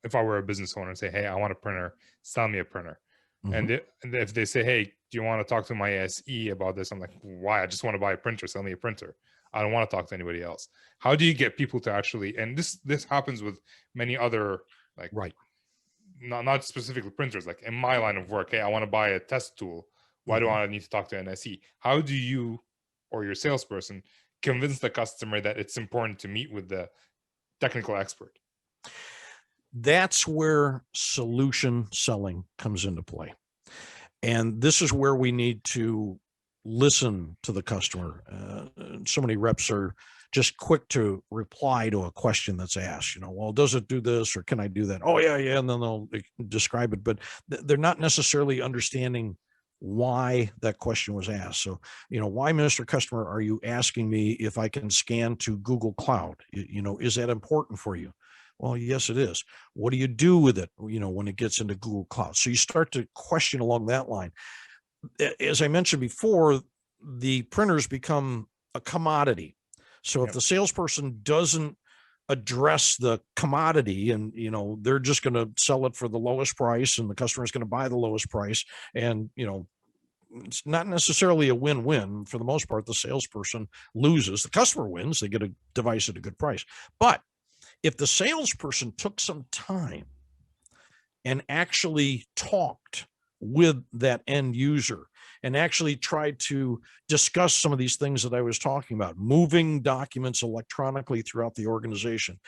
if I were a business owner and say, hey, I want a printer, sell me a printer. Mm-hmm. And if they say, hey, do you want to talk to my SE about this? I'm like, why? I just want to buy a printer, sell me a printer. I don't want to talk to anybody else. How do you get people to actually, and this happens with many other, like, Right. not specifically printers, like in my line of work, hey, I want to buy a test tool. Why do I need to talk to an SE? How do you or your salesperson convince the customer that it's important to meet with the technical expert? That's where solution selling comes into play. And this is where we need to listen to the customer. So many reps are just quick to reply to a question that's asked, well, does it do this or can I do that? Oh, yeah, yeah. And then they'll describe it, but they're not necessarily understanding why that question was asked. So, why, Mr. Customer, are you asking me if I can scan to Google Cloud? Is that important for you? Well, yes, it is. What do you do with it, when it gets into Google Cloud? So you start to question along that line. As I mentioned before, the printers become a commodity. So if the salesperson doesn't address the commodity and, they're just going to sell it for the lowest price and the customer is going to buy the lowest price and, it's not necessarily a win-win. For the most part, the salesperson loses. The customer wins. They get a device at a good price. But if the salesperson took some time and actually talked with that end user and actually tried to discuss some of these things that I was talking about, moving documents electronically throughout the organization,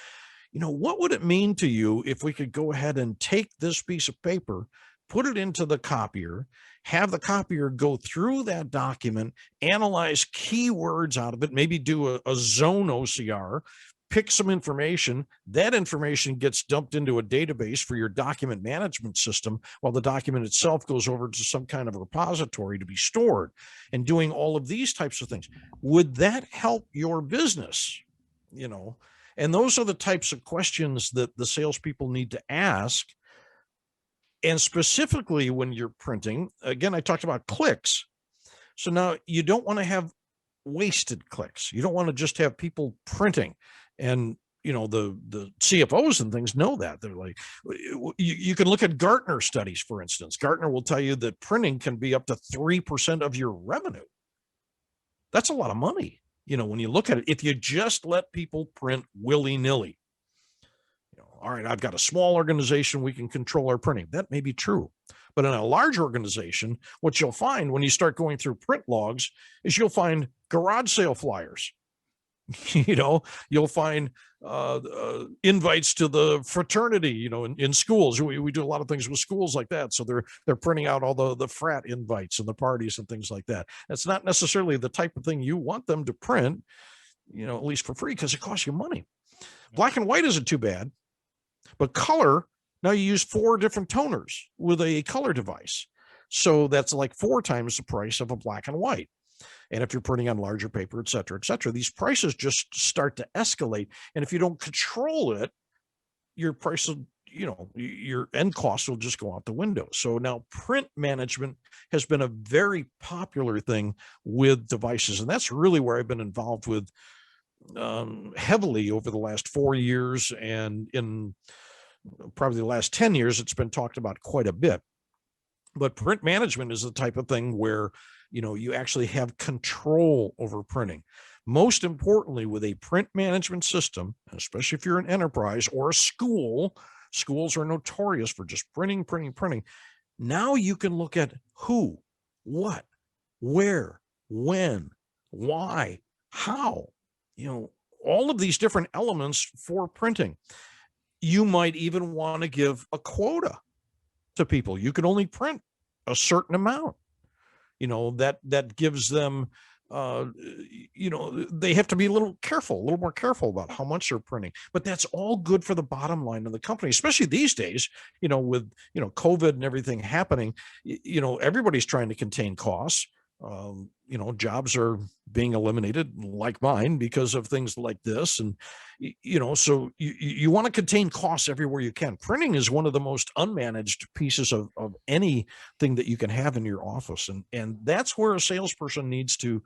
what would it mean to you if we could go ahead and take this piece of paper, put it into the copier, have the copier go through that document, analyze keywords out of it, maybe do a zone OCR, pick some information. That information gets dumped into a database for your document management system, while the document itself goes over to some kind of repository to be stored, and doing all of these types of things. Would that help your business? And those are the types of questions that the salespeople need to ask. And specifically when you're printing, again, I talked about clicks. So now you don't want to have wasted clicks. You don't want to just have people printing. And the CFOs and things know that. They're like, you can look at Gartner studies, for instance. Gartner will tell you that printing can be up to 3% of your revenue. That's a lot of money, when you look at it. If you just let people print willy-nilly, all right, I've got a small organization, we can control our printing. That may be true. But in a large organization, what you'll find when you start going through print logs is you'll find garage sale flyers. You'll find invites to the fraternity, in schools. We do a lot of things with schools like that. So they're printing out all the frat invites and the parties and things like that. That's not necessarily the type of thing you want them to print, at least for free, because it costs you money. Black and white isn't too bad, but color, now you use 4 different toners with a color device. So that's like 4 times the price of a black and white. And if you're printing on larger paper, et cetera, these prices just start to escalate. And if you don't control it, your price will, your end costs will just go out the window. So now print management has been a very popular thing with devices. And that's really where I've been involved with heavily over the last 4 years. And in probably the last 10 years, it's been talked about quite a bit. But print management is the type of thing where you actually have control over printing. Most importantly, with a print management system, especially if you're an enterprise or a school, schools are notorious for just printing. Now you can look at who, what, where, when, why, how, all of these different elements for printing. You might even want to give a quota to people. You can only print a certain amount. That gives them, they have to be a little more careful about how much they're printing. But that's all good for the bottom line of the company, especially these days, with, COVID and everything happening, everybody's trying to contain costs. Jobs are being eliminated, like mine, because of things like this. And, so you want to contain costs everywhere you can. Printing is one of the most unmanaged pieces of anything that you can have in your office. And that's where a salesperson needs to,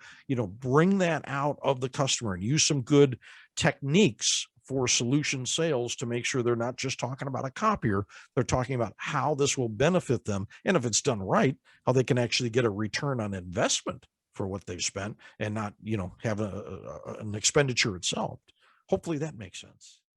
bring that out of the customer and use some good techniques for solution sales to make sure they're not just talking about a copier, they're talking about how this will benefit them. And if it's done right, how they can actually get a return on investment for what they've spent and not, have an expenditure itself. Hopefully that makes sense.